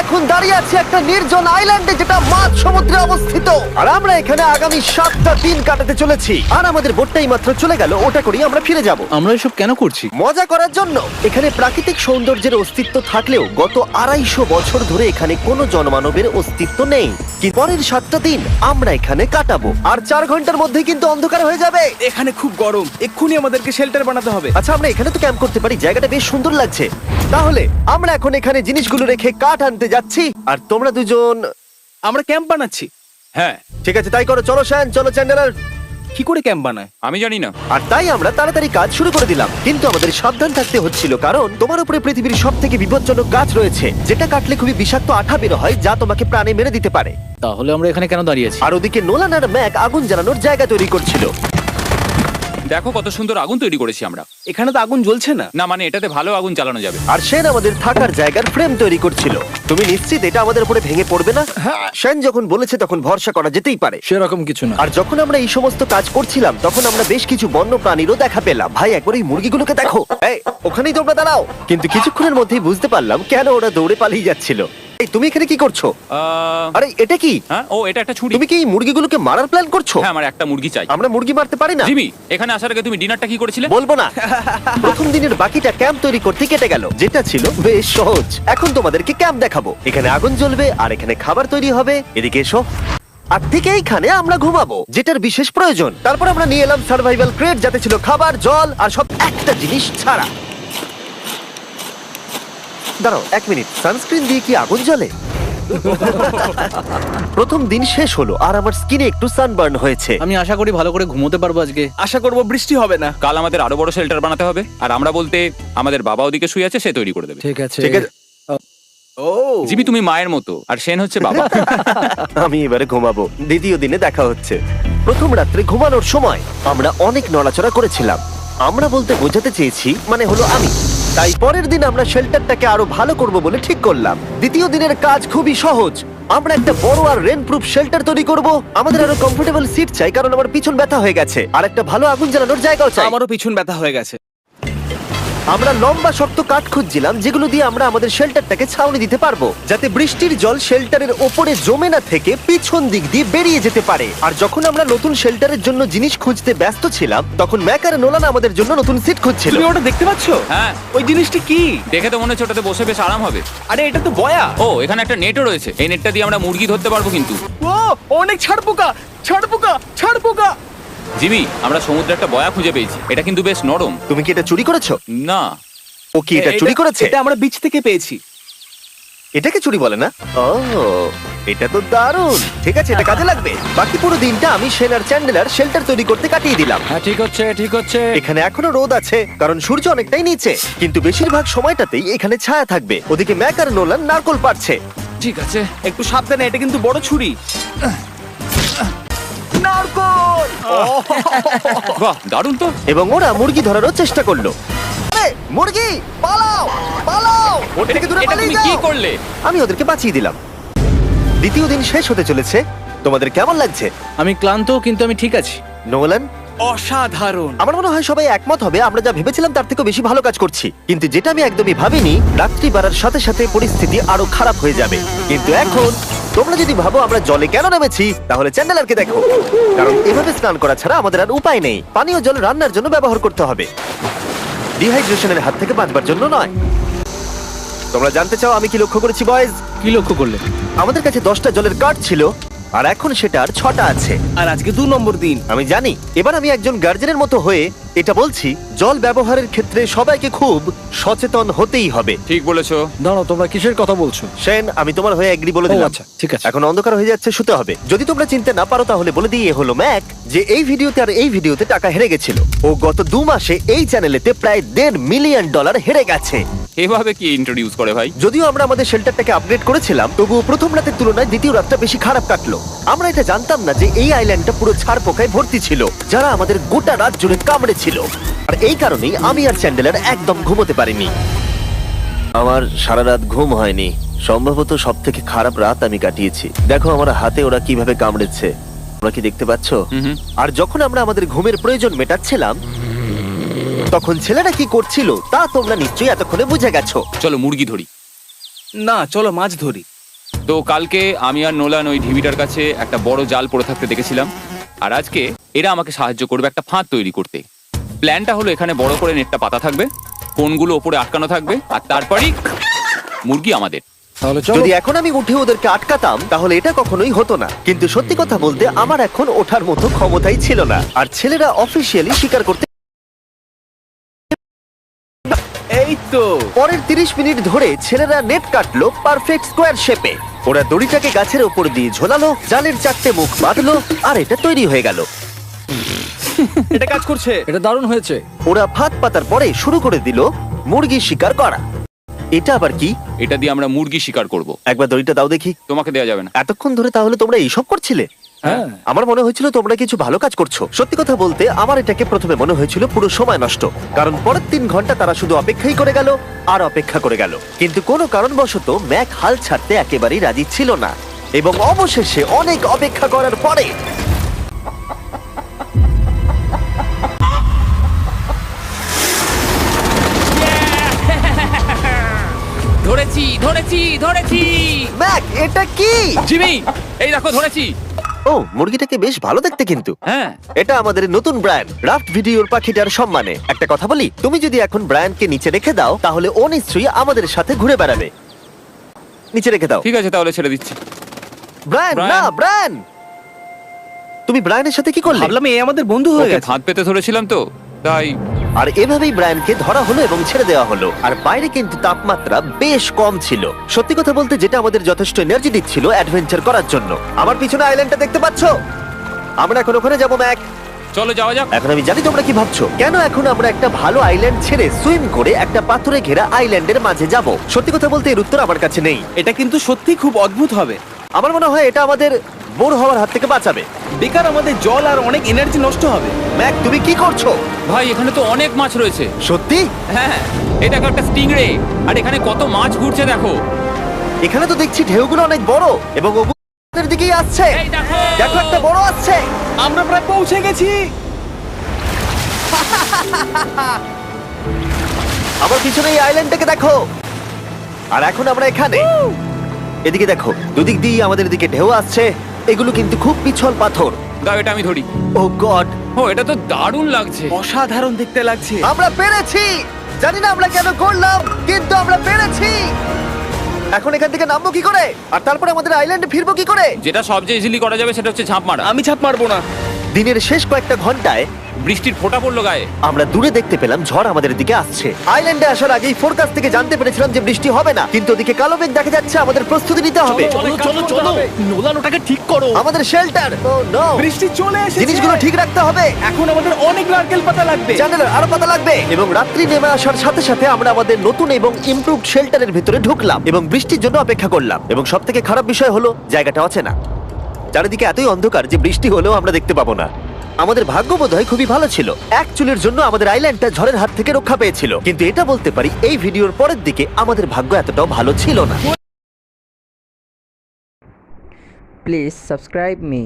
এখন দাঁড়িয়ে আছি একটা নির্জন আইল্যান্ডে যেটা মাঝ সমুদ্রে অবস্থিত, আর আমরা এখানে আগামী 7টা দিন কাটাতে চলেছি। আর আমাদের বোটটাই মাত্র চলে গেল, ওটা করেই আমরা ফিরে যাব আমরা এসব কেন করছি? মজা করার জন্য। এখানে প্রাকৃতিক সৌন্দর্যের অস্তিত্ব থাকলেও গত 250 বছর ধরে এখানে কোনো জনমানবের অস্তিত্ব নেই। কি পরের 7টা দিন আমরা এখানে কাটাবো, আর 4 ঘন্টার মধ্যে কিন্তু অন্ধকার হয়ে যাবে। এখানে খুব গরম, এক্ষুনি আমাদেরকে শেল্টার বানাতে হবে। আচ্ছা, আমরা এখানে তো ক্যাম্প করতে পারি, জায়গাটা বেশ সুন্দর লাগছে। তাহলে আমরা এখন এখানে জিনিসগুলো রেখে কাঠ আনতে যাচ্ছি, আর তোমরা দুজন। আমরা ক্যাম্প বানাচ্ছি। হ্যাঁ, ঠিক আছে, তাই করো। চলো শ্যান, চলো চ্যান্ডেলার। কি করে ক্যাম্প বানায়? আমি জানি না। আর তাই আমরা তাড়াতাড়ি কাজ শুরু করে দিলাম, কিন্তু আমাদের সাবধান থাকতে হচ্ছিল, কারণ তোমার উপরে পৃথিবীর সব থেকে বিপজ্জনক গাছ রয়েছে, যেটা কাটলে খুবই বিষাক্ত আঠা বের হয়, যা তোমাকে প্রাণে মেরে দিতে পারে। তাহলে আমরা এখানে কেন দাঁড়িয়ে আছি? আর ওদিকে নোলান আর ম্যাক আগুন জ্বালানোর জায়গা তৈরি করছিল। দেখো কত সুন্দর আগুন তৈরি করেছি আমরা। এখানে তো আগুন জ্বলছে না। না মানে এটাতে ভালো আগুন চালানো যাবে। আর সেন আমাদের থাকার জায়গার ফ্রেম তৈরি করছিল। তুমি নিশ্চিত এটা আমাদের উপরে ভেঙে পড়বে না? সেন যখন বলেছে তখন ভরসা করা যেতেই পারে। সেরকম কিছু না। আর যখন আমরা এই সমস্ত কাজ করছিলাম তখন আমরা বেশ কিছু বন্য প্রাণীরও দেখা পেলাম। ভাই, একবার এই মুরগিগুলোকে দেখো। এই, ওখানেই তোমরা দাঁড়াও। কিন্তু কিছুক্ষণের মধ্যেই বুঝতে পারলাম কেন ওরা দৌড়ে পালিয়ে যাচ্ছিল। এই, তুমি এখানে কি করছো? আরে এটা কি? হ্যাঁ, ও এটা একটা ছুরি। তুমি কি এই মুরগিগুলোকে মারার প্ল্যান করছো? হ্যাঁ, আমার একটা মুরগি চাই। আমরা মুরগি মারতে পারি না। জিমি, এখানে আসার আগে তুমি ডিনারটা কি করেছিলে? বলবো না। প্রথম দিনের বাকিটা ক্যাম্প তৈরি করতে কেটে গেল, যেটা ছিল বেশ সহজ। এখন তোমাদেরকে ক্যাম্প দেখাবো। এখানে আগুন জ্বলবে আর এখানে খাবার তৈরি হবে। এদিকে এসো। আর ঠিক এইখানে আমরা ঘুমাবো, যেটার বিশেষ প্রয়োজন। তারপর আমরা নিয়ে এলাম সার্ভাইভাল ক্রেট, যাতে ছিল খাবার, জল আর সব একটা জিনিস ছাড়া। দাঁড়াও 1 মিনিট, সানস্ক্রিন দিয়ে কি আগুন জ্বলে? প্রথম দিন শেষ হলো আর আমার স্কিনে একটু সানবার্ন হয়েছে। আমি আশা করি ভালো করে ঘুমোতে পারবো আজকে। আশা করব বৃষ্টি হবে না। কাল আমাদের আরো বড় শেল্টার বানাতে হবে, আর আমরা বলতে আমাদের বাবা ওদিকে শুয়ে আছে, সে তৈরি করে দেবে। ঠিক আছে। ঠিক আছে। ও জিমি, তুমি মায়ের মতো আর সেন হচ্ছে বাবা। আমি এবারে ঘুমাবো, দ্বিতীয় দিনে দেখা হচ্ছে। প্রথম রাত্রে ঘুমানোর সময় আমরা অনেক নড়াচড়া করেছিলাম। আমরা বলতে বোঝাতে চেয়েছি, মানে হলো আমি। তাই পরের দিন আমরা শেল্টারটাকে আরো ভালো করব বলে ঠিক করলাম। দ্বিতীয় দিনের কাজ খুবই সহজ। আমরা একটা বড় আর রেন প্রুফ শেল্টার তৈরি করব। আমাদের আরো কমফোর্টেবল সিট চাই, কারণ আমার পিছন ব্যথা হয়ে গেছে, আর একটা ভালো আগুন জ্বালানোর জায়গাও চাই। আমারও পিছন ব্যথা হয়ে গেছে। আমরা লম্বা শক্ত কাঠ খুঁজছিলাম, যেগুলো দিয়ে আমরা আমাদের শেল্টারটাকে ছাউনি দিতে পারবো, যাতে বৃষ্টির জল শেল্টারের ওপরে জমে না থেকে পিছন দিক দিয়ে বেরিয়ে যেতে পারে। আর যখন আমরা নতুন শেল্টারের জন্য জিনিস খুঁজতে ব্যস্ত ছিলাম, তখন ম্যাক আর নোলান আমাদের জন্য নতুন সিট খুঁজছিল। তুমি ওটা দেখতে পাচ্ছো? হ্যাঁ, ওই জিনিসটা কি? দেখে তো মনে হচ্ছে ওটাতে বসে বেশ আরাম হবে। আরে এটা তো বয়া। ও, এখানে একটা নেটও রয়েছে। এই নেটটা দিয়ে আমরা মুরগি ধরতে পারবো। কিন্তু ও অনেক ছাড় পোকা, ছাড় পোকা, ছাড় পোকা। জিমি, আমরা সমুদ্রে একটা বয়া খুঁজে পেয়েছি। এটা কিন্তু বেশ নরম। তুমি কি এটা চুরি করেছো? না। ও কি এটা চুরি করেছে? এটা আমরা বিচ থেকে পেয়েছি। এটাকে চুরি বলে না? ও, এটা তো দারুণ। ঠিক আছে, এটা কাজে লাগবে। বাকি পুরো দিনটা আমি সেন আর চ্যান্ডেলার শেল্টার তৈরি করতে কাটিয়ে দিলাম। হ্যাঁ, ঠিক হচ্ছে, ঠিক হচ্ছে। এখানে এখনো রোদ আছে, কারণ সূর্য অনেকটাই নিচে, কিন্তু বেশিরভাগ সময়টাতেই এখানে ছায়া থাকবে। ওদিকে ম্যাক আর নোলান নারকল পাড়ছে। ঠিক আছে। একটু সাবধানে, এটা কিন্তু বড় ছুরি। নারকল। বাহ, দারুণ তো। এবং ওরা মুরগি ধরারও চেষ্টা করলো। আরে, মুরগি পালাও, পালাও! ওর থেকে দূরে এটা পালিয়ে তুমি কি যাও। করলে? আমি ওদেরকে বাঁচিয়ে দিলাম। দ্বিতীয় দিন শেষ হতে চলেছে। তোমাদের কেমন লাগছে? আমি ক্লান্ত, কিন্তু আমি ঠিক আছি। নোলান? অসাধারণ। আমার মনে হয় সবাই একমত হবে, আমরা যা ভেবেছিলাম তার থেকে বেশি ভালো কাজ করছি। কিন্তু যেটা আমি একদমই ভাবিনি, রাত্রি বাড়ার সাথে সাথে পরিস্থিতি আরো খারাপ হয়ে যাবে। কিন্তু এখন তোমরা যদি ভাবো আমরা জলে কেন নেমেছি, তাহলে চ্যান্ডেলারকে দেখো। কারণ এভাবে স্নান করা ছাড়া আমাদের আর উপায় নেই। পানীয় জল রান্নার জন্য ব্যবহার করতে হবে, ডিহাইড্রেশনের হাত থেকে বাঁচবার জন্য নয়। তোমরা জানতে চাও আমি কি লক্ষ্য করেছি বয়েজ? কি লক্ষ্য করলে? আমাদের কাছে 10টা জলের কার্ড ছিল, আর এখন সেটা আর 6টা আছে। আর আজকে 2 নম্বর দিন। আমি জানি। এবার আমি একজন গার্জেনের মতো হয়ে এটা বলছি, জল ব্যবহারের ক্ষেত্রে সবাইকে খুব সচেতন হতেই হবে। ঠিক বলেছো। দাঁড়াও, তোমরা কিসের কথা বলছো? সেন, আমি তোমার হয়ে এগ্রি বলে ও, দিলাম। আচ্ছা, ঠিক আছে। এখন অন্ধকার হয়ে যাচ্ছে, শুতে হবে। যদি তোমরা চিনতে না পারো তাহলে বলে দিয়ে হলো ম্যাক, যে এই ভিডিওতে আর এই ভিডিওতে টাকা হেরে গেছিল। ও গত 2 মাসে এই চ্যানেলেতে প্রায় $1.5 মিলিয়ন হেরে গেছে। এভাবে কি ইন্ট্রোডিউস করে ভাই? যদিও আমরা আমাদের শেল্টারটাকে আপগ্রেড করেছিলাম, তবুও প্রথম রাতের তুলনায় দ্বিতীয় রাতটা বেশি খারাপ কাটলো। আমরা এটা জানতাম না যে এই আইল্যান্ডটা পুরো ছাড় পোকায় ভর্তি ছিল, যারা আমাদের গোটা রাত জুড়ে কামড়েছিল। আর এই কারণেই আমি আর চ্যান্ডেলার একদম ঘুমোতে পারিনি। আমার সারা রাত ঘুম হয়নি। সম্ভবত সব থেকে খারাপ রাত আমি কাটিয়েছি। দেখো আমার হাতে ওরা কিভাবে কামড়েছে, তোমরা কি দেখতে পাচ্ছ? আর যখন আমরা আমাদের ঘুমের প্রয়োজন মেটাচ্ছিলাম, তখন ছেলেরা কি করছিল তা তোমরা নিশ্চয়ই এতক্ষণে বুঝে গেছো। চলো মুরগি ধরি। না চলো মাছ ধরি। তো কালকে আমি আর নোলান ওই ঢিবিটার কাছে একটা বড় জাল পড়ে থাকতে দেখেছিলাম, আর আজকে এরা আমাকে সাহায্য করবে একটা ফাঁদ তৈরি করতে। প্ল্যানটা হলো এখানে বড় করে নেটটা পাতা থাকবে, কোনগুলো ওপরে আটকানো থাকবে, আর তারপরেই মুরগি আমাদের। তাহলে চলো। যদি এখন আমি উঠে ওদেরকে আটকাতাম তাহলে এটা কখনোই হতো না, কিন্তু সত্যি কথা বলতে আমার এখন ওঠার মতো ক্ষমতাই ছিল না। আর ছেলেরা অফিসিয়ালি স্বীকার করতে এই তো পরের 30 মিনিট ধরে ছেলেরা নেট কাটলো পারফেক্ট স্কোয়ার শেপে। ওরা দড়িটাকে গাছের ওপর দিয়ে ঝোলালো, জালের 4টে মুখ বাঁধলো, আর এটা তৈরি হয়ে গেল। এটা কাজ করছে। এটা দারুণ হয়েছে। ওরা ফাঁদ পাতার পরে শুরু করে দিল মুরগি শিকার করা। এটা আবার কি? এটা দিয়ে আমরা মুরগি শিকার করব। একবার দড়িটা দাও দেখি। তোমাকে দেওয়া যাবে না। এতক্ষণ ধরে তাহলে তোমরা এইসব করছিলে? হ্যাঁ। আমার মনে হয়েছিল তোমরা কিছু ভালো কাজ করছো। সত্যি কথা বলতে আমার এটাকে প্রথমে মনে হয়েছিল পুরো সময় নষ্ট, কারণ পরের 3 ঘন্টা তারা শুধু অপেক্ষাই করে গেল আর অপেক্ষা করে গেল। কিন্তু কোনো কারণবশত ম্যাক হাল ছাড়তে একেবারেই রাজি ছিল না, এবং অবশেষে অনেক অপেক্ষা করার পরে ধরেছি ধরেছি ধরেছি। ম্যাক, এটা কি? জিমি, এই দেখো ধরেছি। ও, মুরগিটাকে বেশ ভালো দেখতে কিন্তু। হ্যাঁ, এটা আমাদের নতুন ব্র্যান্ড রাফট ভিডিওর পাখিটার সম্মানে। একটা কথা বলি, তুমি যদি এখন ব্র্যান্ডকে নিচে রেখে দাও তাহলে ও নিশ্চয়ই আমাদের সাথে ঘুরে বেড়াবে। নিচে রেখে দাও। ঠিক আছে তাহলে ছেড়ে দিচ্ছি। Brian, Brian. না ব্রায়ান, তুমি ব্রায়ানের সাথে কি করলে? ভাবলাম এই আমাদের বন্ধু হয়ে ওকে গেছে। ফাঁদ পেতে ধরেছিলাম তো তাই। আর এভাবেই ব্রায়ানকে ধরা হলো এবং ছেড়ে দেওয়া হলো। আর বাইরে কিন্তু তাপমাত্রা বেশ কম ছিল। সত্যি কথা বলতে যেটা আমাদের যথেষ্ট এনার্জি দিচ্ছিল অ্যাডভেঞ্চার করার জন্য। আমার পিছনে আইল্যান্ডটা দেখতে পাচ্ছো? আমরা এখন ওখানে যাবো ম্যাক। চলো যাওয়া যাক। এখন আমি জানি তোমরা কি ভাবছো, কেন এখন আমরা একটা ভালো আইল্যান্ড ছেড়ে সুইম করে একটা পাথরে ঘেরা আইল্যান্ডের মাঝে যাব? সত্যি কথা বলতে এর উত্তর আমার কাছে নেই। এটা কিন্তু সত্যি খুব অদ্ভুত হবে। আমার মনে হয় এটা আমাদের বোর হওয়ার হাত থেকে বাঁচাবে। বেকার আমাদের জল আর অনেক এনার্জি নষ্ট হবে। ম্যাক, তুমি কি করছো? ভাই এখানে তো অনেক মাছ রয়েছে। সত্যি? হ্যাঁ, এই দেখো একটা স্টিংরে, আর এখানে কত মাছ ঘুরছে দেখো। এখানে তো দেখছি ঢেউগুলো অনেক বড় এবং ওগুলোর দিকেই আসছে। এই দেখো। দেখো, একটা বড় আসছে। আমরা প্রায় পৌঁছে গেছি। আমার পিছনে এই আইল্যান্ডটাকে দেখো। আর এখন আমরা এখানে। এদিকে দেখো, দুদিক দিয়ে আমাদের দিকে ঢেউ আসছে। এগুলো কিন্তু খুব পিছল পাথর। দাও এটা আমি ধরি। ও গড, ও এটা তো দারুণ লাগছে। অসাধারণ দেখতে লাগছে। আমরা পেরেছি। জানি না আমরা কেন করলাম, কিন্তু আমরা পেরেছি। এখন এখান থেকে নামবো কি করে, আর তারপরে আমাদের আইল্যান্ডে ফিরবো কি করে? যেটা সবচেয়ে ইজিলি করা যাবে সেটা হচ্ছে ঝাঁপ মারা। আমি ছাপ মারবো না। দিনের শেষ কয়েকটা ঘন্টায় বৃষ্টির ফোঁটা পড়লো গায়ে। আমরা দূরে দেখতে পেলাম ঝড় আমাদের দিকে আসছে। আইল্যান্ডে আসার আগেই ফোরকাস্ট থেকে জানতে পেরেছিলাম যে বৃষ্টি হবে না, কিন্তু ওদিকে কালো মেঘ দেখা যাচ্ছে। আমাদের প্রস্তুতি নিতে হবে। চলো চলো চলো, নোলান ওটাকে ঠিক করো। আমাদের শেল্টার, ও নো, বৃষ্টি চলে এসেছে। জিনিসগুলো ঠিক রাখতে হবে। এখন আমাদের অনেক নারকেল পাতা লাগবে। জানালার আরো পাতা লাগবে। এবং রাত্রি নেমে আসার সাথে সাথে আমরা আমাদের নতুন এবং ইমপ্রুভড শেল্টারের ভিতরে ঢুকলাম এবং বৃষ্টির জন্য অপেক্ষা করলাম। এবং সব থেকে খারাপ বিষয় হলো জায়গাটা অচেনা। চারিদিকে এতই অন্ধকার যে বৃষ্টি হলেও আমরা দেখতে পাবো না। আমাদের ভাগ্য বোধহয় খুবই ভালো ছিল। এক চুলের জন্য আমাদের আইল্যান্ডটা ঝড়ের হাত থেকে রক্ষা পেয়েছিল, কিন্তু এটা বলতে পারি এই ভিডিওর পরের দিকে আমাদের ভাগ্য এতটাও ভালো ছিল না। Please subscribe me.